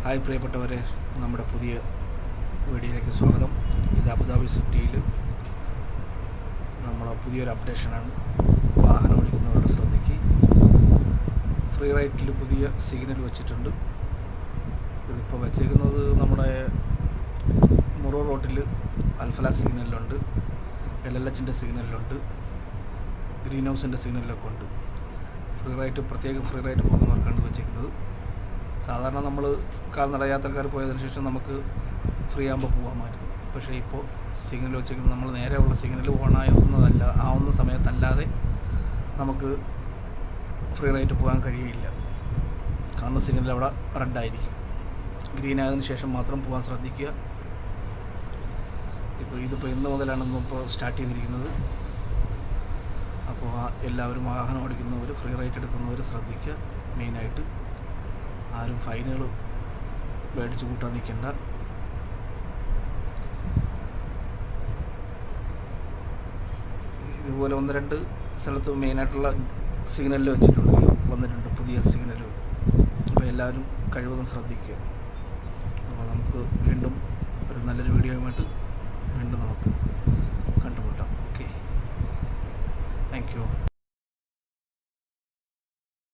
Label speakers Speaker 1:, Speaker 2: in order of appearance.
Speaker 1: Hi പ്രിയപ്പെട്ടവരെ, നമ്മുടെ പുതിയ വീഡിയോയിലേക്ക് സ്വാഗതം. ഇത് അബുദാബി സിറ്റിയിൽ നമ്മളെ പുതിയൊരു അപ്ഡേഷനാണ്. വാഹനം ഓടിക്കുന്നവരുടെ ശ്രദ്ധയ്ക്ക് ഫ്രീ റൈറ്റിൽ പുതിയ സിഗ്നൽ വെച്ചിട്ടുണ്ട്. ഇതിപ്പോൾ വെച്ചേക്കുന്നത് നമ്മുടെ മുറോ റോട്ടിൽ അൽഫല സിഗ്നലിലുണ്ട്, LLHൻ്റെ സിഗ്നലിലുണ്ട്, ഗ്രീൻ ഹൗസിൻ്റെ സിഗ്നലിലൊക്കെ ഉണ്ട്. പ്രത്യേകം ഫ്രീ റൈറ്റ് പോകുന്നവർക്കാണ് വെച്ചേക്കുന്നത്. സാധാരണ നമ്മൾ കാൽനട യാത്രക്കാർ പോയതിനു ശേഷം നമുക്ക് ഫ്രീ ആകുമ്പോൾ പോകാമായിരുന്നു. പക്ഷേ ഇപ്പോൾ സിഗ്നൽ വെച്ചേക്കുന്നത് നമ്മൾ നേരെയുള്ള സിഗ്നൽ ആവുന്ന സമയത്തല്ലാതെ നമുക്ക് ഫ്രീ റൈറ്റ് പോകാൻ കഴിയില്ല. കാരണം സിഗ്നൽ അവിടെ റെഡായിരിക്കും. ഗ്രീൻ ആയതിനു ശേഷം മാത്രം പോകാൻ ശ്രദ്ധിക്കുക. ഇതിപ്പോൾ ഇന്ന് മുതലാണ് ഇപ്പോൾ സ്റ്റാർട്ട് ചെയ്തിരിക്കുന്നത്. അപ്പോൾ എല്ലാവരും വാഹനം ഓടിക്കുന്നവർ, ഫ്രീ റൈറ്റ് എടുക്കുന്നവർ ശ്രദ്ധിക്കുക. മെയിനായിട്ട് ആരും ഫൈനുകൾ മേടിച്ച് കൂട്ടാൻ നിൽക്കണ്ട. ഇതുപോലെ 1-2 സ്ഥലത്ത് മെയിനായിട്ടുള്ള സിഗ്നലിൽ വന്നിട്ടുണ്ട് പുതിയ സിഗ്നലുകൾ. അപ്പോൾ എല്ലാവരും കഴിവതും ശ്രദ്ധിക്കുക. അപ്പോൾ നമുക്ക് വീണ്ടും ഒരു നല്ലൊരു വീഡിയോയുമായിട്ട്